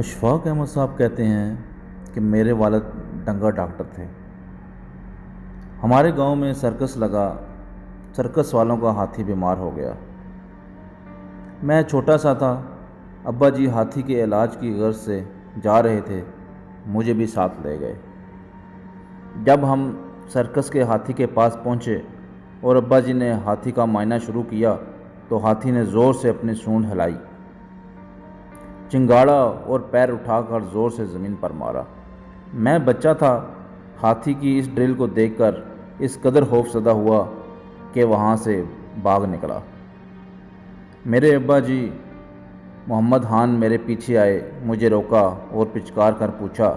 اشفاق احمد صاحب کہتے ہیں کہ میرے والد ڈنگر ڈاکٹر تھے۔ ہمارے گاؤں میں سرکس لگا، سرکس والوں کا ہاتھی بیمار ہو گیا۔ میں چھوٹا سا تھا، ابا جی ہاتھی کے علاج کی غرض سے جا رہے تھے، مجھے بھی ساتھ لے گئے۔ جب ہم سرکس کے ہاتھی کے پاس پہنچے اور ابا جی نے ہاتھی کا معائنہ شروع کیا تو ہاتھی نے زور سے اپنی سونڈ ہلائی، چنگاڑا اور پیر اٹھا کر زور سے زمین پر مارا۔ میں بچہ تھا، ہاتھی کی اس ڈرل کو دیکھ کر اس قدر خوف زدہ ہوا کہ وہاں سے بھاگ نکلا۔ میرے ابا جی محمد خان میرے پیچھے آئے، مجھے روکا اور پچکار کر پوچھا،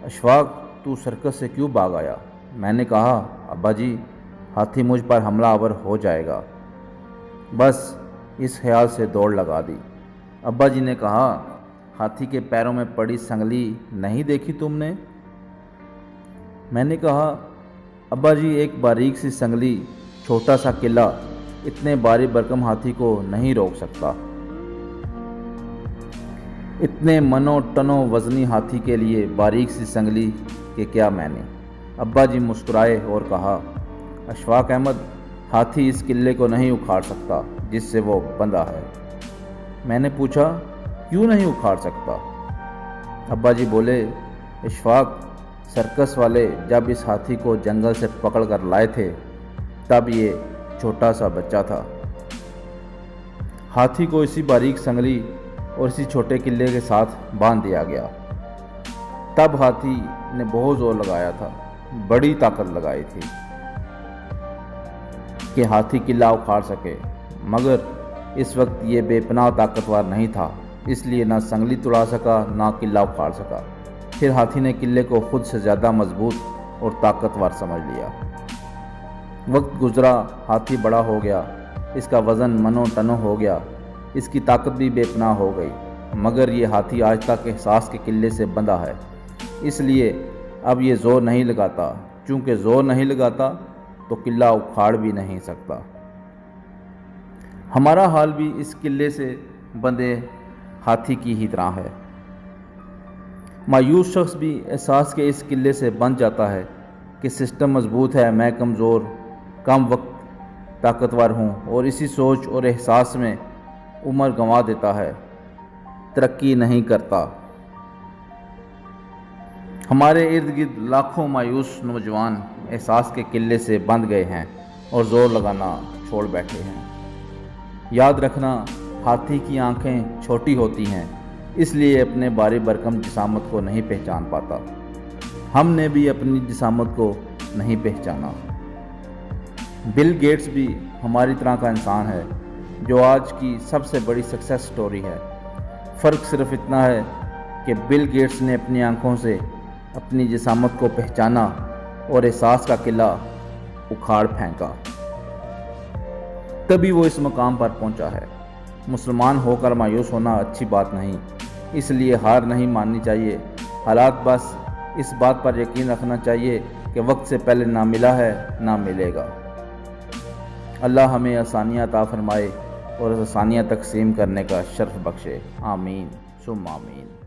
اشفاق تو سرکس سے کیوں بھاگ آیا؟ میں نے کہا، ابا جی ہاتھی مجھ پر حملہ آور ہو جائے گا، بس اس خیال سے دوڑ لگا دی۔ ابا جی نے کہا، ہاتھی کے پیروں میں پڑی سنگلی نہیں دیکھی تم نے؟ میں نے کہا، ابا جی ایک باریک سی سنگلی، چھوٹا سا قلعہ اتنے بھاری بھرکم ہاتھی کو نہیں روک سکتا۔ اتنے منوں ٹنوں وزنی ہاتھی کے لیے باریک سی سنگلی کہ کیا میں نے؟ ابا جی مسکرائے اور کہا، اشفاق احمد ہاتھی اس قلعے کو نہیں اکھاڑ سکتا جس سے وہ بندھا ہے۔ میں نے پوچھا، کیوں نہیں اکھاڑ سکتا؟ ابا جی بولے، اشفاق سرکس والے جب اس ہاتھی کو جنگل سے پکڑ کر لائے تھے تب یہ چھوٹا سا بچہ تھا۔ ہاتھی کو اسی باریک سنگلی اور اسی چھوٹے قلعے کے ساتھ باندھ دیا گیا۔ تب ہاتھی نے بہت زور لگایا تھا، بڑی طاقت لگائی تھی کہ ہاتھی قلعہ اکھاڑ سکے، مگر اس وقت یہ بے پناہ طاقتور نہیں تھا، اس لیے نہ سنگلی توڑا سکا نہ قلعہ اکھاڑ سکا۔ پھر ہاتھی نے قلعے کو خود سے زیادہ مضبوط اور طاقتور سمجھ لیا۔ وقت گزرا، ہاتھی بڑا ہو گیا، اس کا وزن منوں ٹنوں ہو گیا، اس کی طاقت بھی بے پناہ ہو گئی، مگر یہ ہاتھی آج تک احساس کے قلعے سے بندھا ہے، اس لیے اب یہ زور نہیں لگاتا۔ چونکہ زور نہیں لگاتا تو قلعہ اکھاڑ بھی نہیں سکتا۔ ہمارا حال بھی اس قلعے سے بندھے ہاتھی کی ہی طرح ہے۔ مایوس شخص بھی احساس کے اس قلعے سے بندھ جاتا ہے کہ سسٹم مضبوط ہے، میں کمزور، کم وقت طاقتور ہوں، اور اسی سوچ اور احساس میں عمر گنوا دیتا ہے، ترقی نہیں کرتا۔ ہمارے ارد گرد لاکھوں مایوس نوجوان احساس کے قلعے سے بندھ گئے ہیں اور زور لگانا چھوڑ بیٹھے ہیں۔ یاد رکھنا، ہاتھی کی آنکھیں چھوٹی ہوتی ہیں، اس لیے اپنے بھاری بھرکم جسامت کو نہیں پہچان پاتا۔ ہم نے بھی اپنی جسامت کو نہیں پہچانا۔ بل گیٹس بھی ہماری طرح کا انسان ہے جو آج کی سب سے بڑی سکسیس سٹوری ہے۔ فرق صرف اتنا ہے کہ بل گیٹس نے اپنی آنکھوں سے اپنی جسامت کو پہچانا اور احساس کا قلعہ اکھاڑ پھینکا، تبھی وہ اس مقام پر پہنچا ہے۔ مسلمان ہو کر مایوس ہونا اچھی بات نہیں، اس لیے ہار نہیں ماننی چاہیے۔ حالات، بس اس بات پر یقین رکھنا چاہیے کہ وقت سے پہلے نہ ملا ہے نہ ملے گا۔ اللہ ہمیں آسانیاں عطا فرمائے اور آسانیاں تقسیم کرنے کا شرف بخشے، آمین ثم آمین۔